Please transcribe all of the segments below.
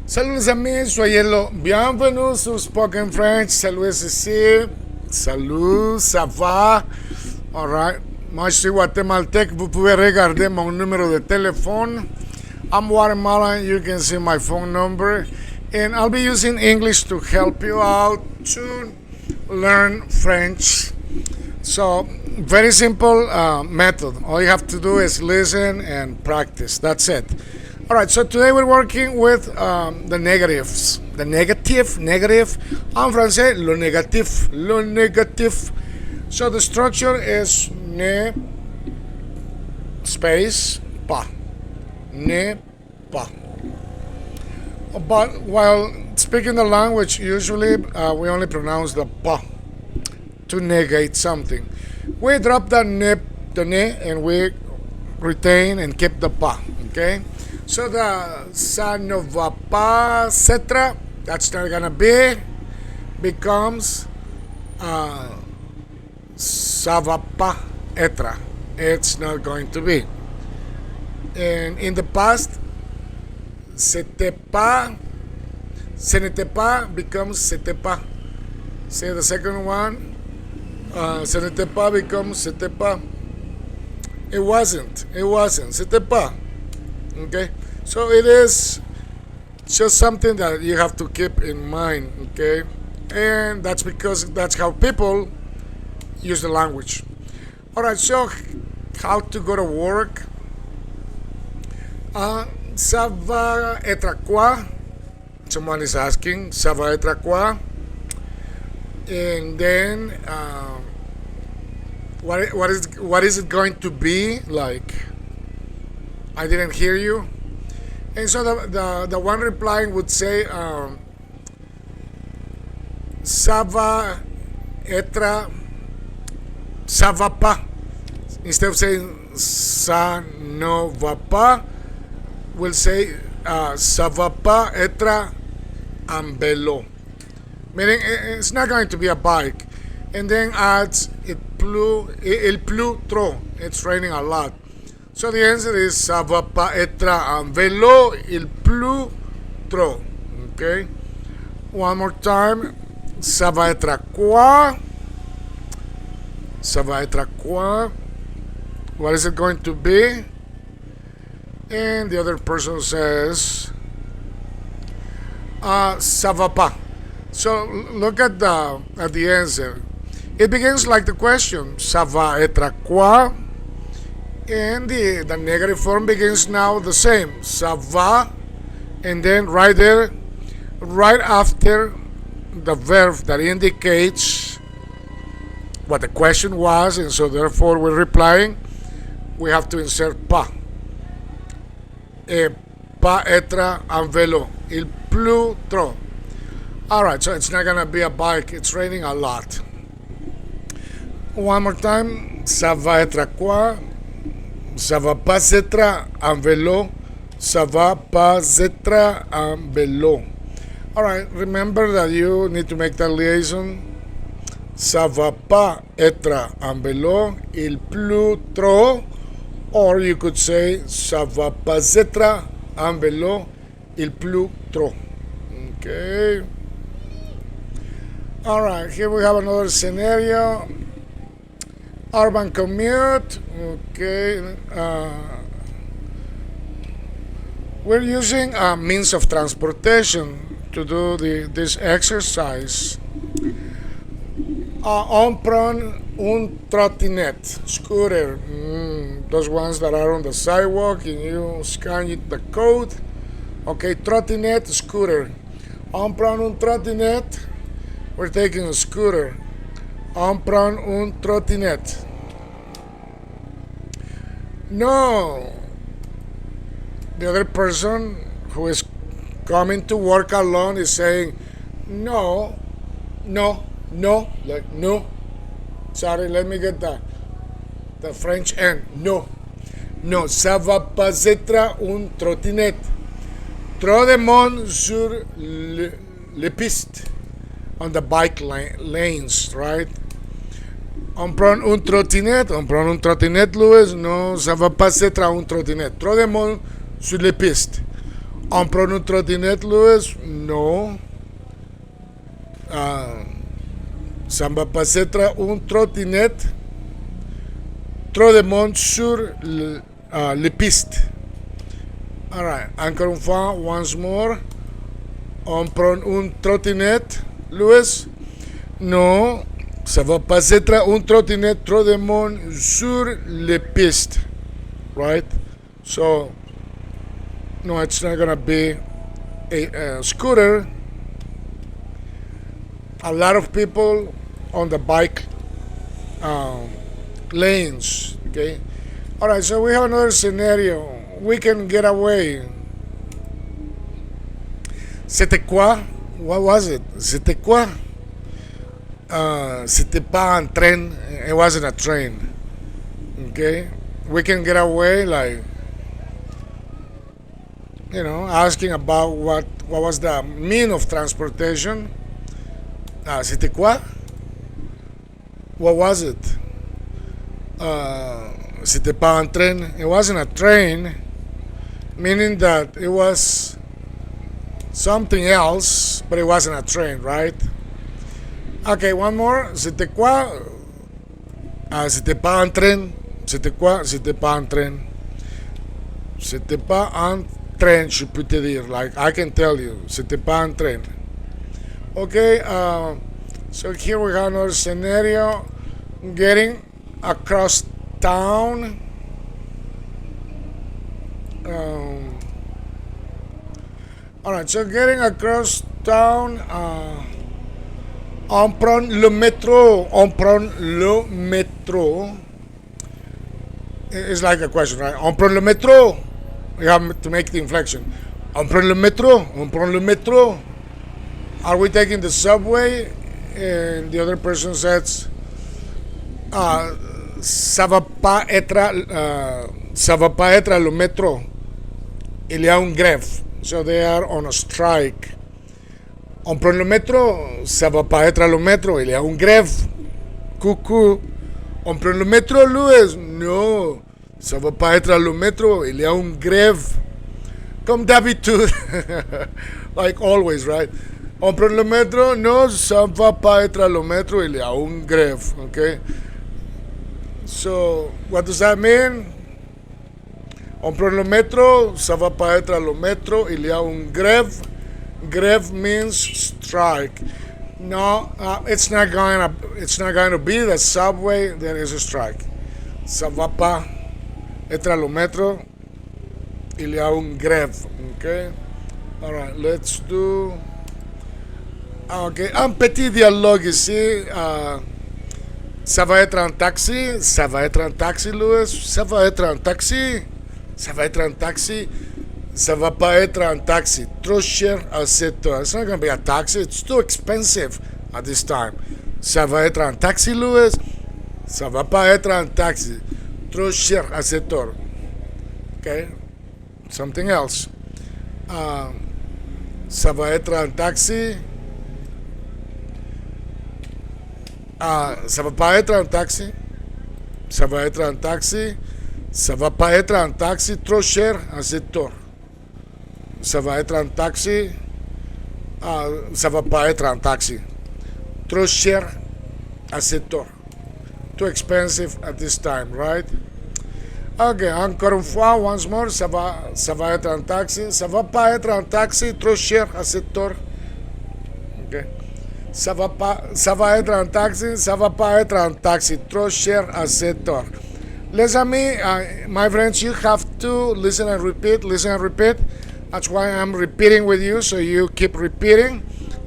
Salut les amis, soyez là. Bienvenue sur Spoken French. Salut ici. Salut, ça va? Alright. Moi je suis guatémaltèque. Vous pouvez regarder mon numéro de téléphone. I'm Guatemalan. You can see my phone number. And I'll be using English to help you out to learn French. So, very simple method. All you have to do is listen and practice. That's it. All right, so today we're working with the negatives. The negative. En français, lo négatif. So the structure is ne, space, pas. Ne, pas. But while speaking the language, usually we only pronounce the pa to negate something. We drop the ne, and we retain and keep the pa. Okay? So the ça ne va pas, etc. That's not gonna be, becomes ça va pas être. It's not going to be. And in the past, c'était pas, ce n'était pas becomes c'était pas. See the second one, ce n'était pas becomes c'était pas. It wasn't, c'était pas. Okay, so it is just something that you have to keep in mind. Okay, and that's because that's how people use the language. All right, so how to go to work? Ça va être quoi? Someone is asking, ça va être quoi? And then, what is it going to be like? I didn't hear you. And so the one replying would say, ça va être, ça va pas. Instead of saying ça ne va pas, we'll say ça va pas être un vélo. Meaning it's not going to be a bike. And then adds il pleut trop. It's raining a lot. So the answer is ça va pas être un vélo, il pleut trop. Okay? One more time. Ça va être quoi? Ça va être quoi? What is it going to be? And the other person says ça va pas. So look at the answer. It begins like the question, ça va être quoi? And the negative form begins now the same, ça va, and then right there, right after the verb that indicates what the question was, and so therefore we're replying, we have to insert pas. Pas être un vélo. Il pleut trop. Alright, so it's not gonna be a bike, it's raining a lot. One more time, ça va être quoi? Ça va pas être un vélo. Ça va pas être un vélo. Alright, remember that you need to make that liaison. Ça va pas être un vélo. Il pleut trop. Or you could say, ça va pas être un vélo. Il pleut trop. Okay. Alright, here we have another scenario. Urban commute. Okay. We're using a means of transportation to do this exercise. On prend un trottinette, scooter. Those ones that are on the sidewalk and you scan the code. Okay, trottinette, scooter. On prend un trottinette. We're taking a scooter. On prend un trottinette. No. The other person who is coming to work alone is saying, no, like no. Sorry, let me get the French end. No, ça va pas être un trottinette. Trop de monde sur les pistes. On the bike lanes, right? On prend un trottinette, Louis. Non, ça va pas être un trottinette. Trop de monde sur les pistes. On prend une trottinette, Louis? Non. Ça va pas être une trottinette. Trop de monde sur les pistes. Alright, encore une fois, once more. On prend une trottinette, Louis? Non, ça va pas être une trottinette, trop de monde sur les pistes. Right? So, no, it's not gonna be a scooter. A lot of people on the bike lanes. Okay. All right. So we have another scenario. We can get away. C'était quoi? What was it? C'était quoi? C'était pas un train. It wasn't a train. Okay. We can get away like, asking about what was the mean of transportation. C'était quoi? What was it? C'était pas un train. It wasn't a train, meaning that it was something else, but it wasn't a train, right? Okay, one more. C'était quoi? C'était pas un train. C'était quoi? C'était pas un train. C'était pas un train, je peux te dire. Like, I can tell you. C'était pas un train. Okay, so here we have another scenario. Getting across town. Alright, so getting across town. On prend le métro. On prend le métro. It's like a question, right? On prend le métro. You have to make the inflection. On prend le métro. On prend le métro. Are we taking the subway? And the other person says, ça va pas être le métro. Il y a une grève. So they are on a strike. On prend le métro. Ça va pas être le métro. Il y a une grève. Coucou. On prend le métro, Louis? Non. Ça va pas être le métro. Il y a une grève. Comme d'habitude. Like always, right? On prend le métro? Non, ça va pas être le métro. Il y a une grève. Okay? So, what does that mean? On prend le métro, ça va pas être le métro, il y a une grève. Grève means strike. No, it's not going to be the subway. There is a strike. Ça va pas être le métro, il y a une grève. Okay. All right, let's do. Okay, un petit dialogue ici. Ça va être un taxi. Ça va être un taxi, Louis. Ça va être un taxi. Ça va être un taxi. Ça va pas être un taxi. Trop cher à cette heure. It's not going to be a taxi. It's too expensive at this time. Ça va être un taxi, Louis. Ça va pas être un taxi. Trop cher à cette heure. Okay. Something else. Ça va être un taxi. Ça va pas être un taxi. Ça va être un taxi. Ça va pas être un taxi trop cher à cette heure. Ça va être un taxi. Ça va pas être un taxi trop cher à cette heure. Too expensive at this time, right? Okay, encore une fois, once more, ça va être un taxi. Ça va pas être un taxi trop cher à cette heure. Okay. Ça va être un taxi, ça va pas être un taxi trop cher à cette heure. Les amis, my friends, you have to listen and repeat. That's why I'm repeating with you, so you keep repeating.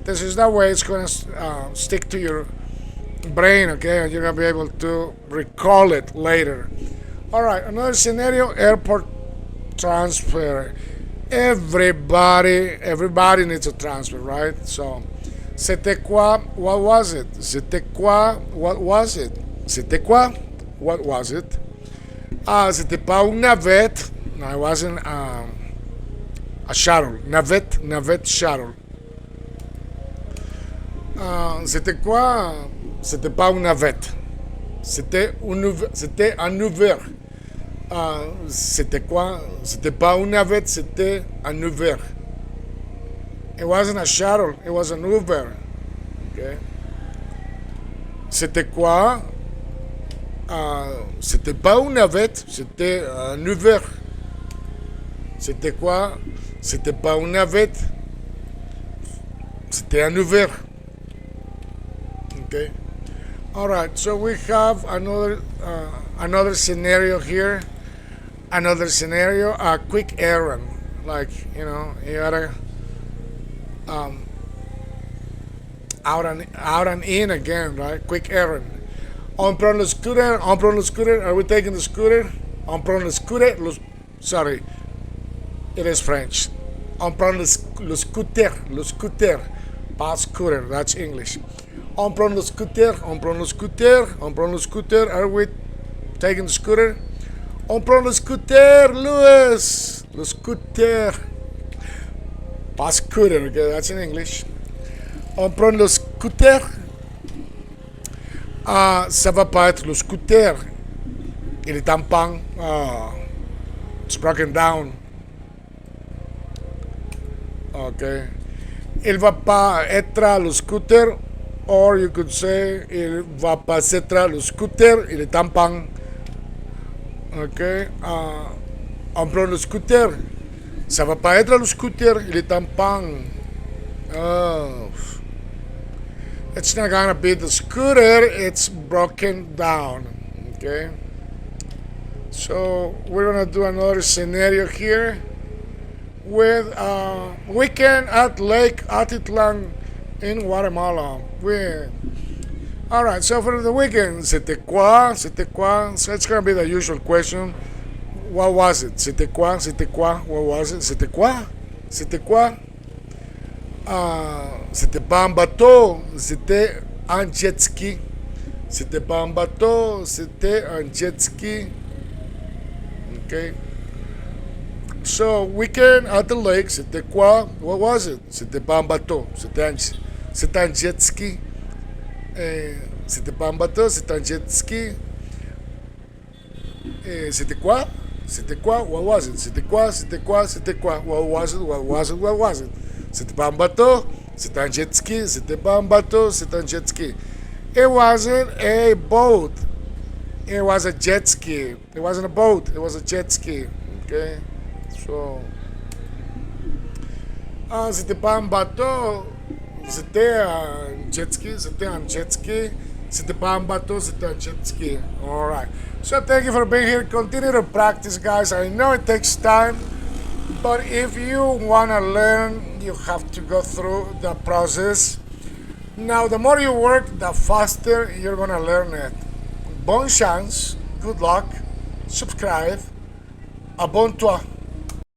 This is that way it's going to stick to your brain, okay? And you're going to be able to recall it later. All right, another scenario, airport transfer. Everybody needs a transfer, right? So, c'était quoi? What was it? C'était quoi? What was it? C'était quoi? What was it? C'était pas une navette. No, it wasn't a shuttle. Navette shuttle. C'était quoi? C'était pas une navette. C'était un Uber. C'était quoi? C'était pas une navette, c'était un Uber. It wasn't a shuttle, it was an Uber. Okay. C'était quoi? C'était pas une navette, c'était un Uber. C'était quoi? C'était pas une navette, c'était un Uber. Okay. All right. So we have another scenario here. Another scenario. A quick errand, like you know, you gotta out and in again, right? Quick errand. On prend le scooter. On prend le scooter. Are we taking the scooter? On prend le scooter. Sorry, it is French. On prend le scooter. Le scooter. Pas scooter. That's English. On prend le scooter. On prend le scooter. On prend le scooter. Are we taking the scooter? On prend le scooter, Louis. Le scooter. Pas scooter. Okay, that's in English. On prend le scooter. Ça va pas être le scooter. Il est en panne. It's broken down. Okay. Il va pas être le scooter. Or you could say, il va pas être le scooter. Il est en panne. Okay. On prend le scooter. Ça va pas être le scooter. Il est en panne. Oh. It's not gonna be the scooter, it's broken down. Okay. So we're gonna do another scenario here with weekend at Lake Atitlan in Guatemala. Alright, so for the weekend, c'était quoi? C'était quoi? So it's gonna be the usual question. What was it? C'était quoi? C'était quoi? What was it? C'était quoi? C'était quoi? C'était pas un bateau, c'était un jet ski. C'était pas un bateau, c'était un jet ski. Okay. So, weekend at the lake, c'était quoi? What was it? C'était pas un bateau, c'était un jet ski. C'était pas un bateau, c'était un jet ski. C'était quoi? C'était quoi? What was it? C'était quoi? C'était quoi? C'était quoi? What was it? What was it? What was it? C'était pas un bateau, c'était un jet ski. C'était pas un bateau, c'était un jet ski. It wasn't a boat. It was a jet ski. It wasn't a boat, it was a jet ski. Okay? So, c'était pas un bateau, c'était un jet ski. C'était un jet ski. C'était pas un bateau, c'était un jet ski. Alright. So, thank you for being here. Continue to practice, guys. I know it takes time. But if you want to learn, you have to go through the process. Now, the more you work, the faster you're going to learn it. Bonne chance, good luck, subscribe, abonne-toi.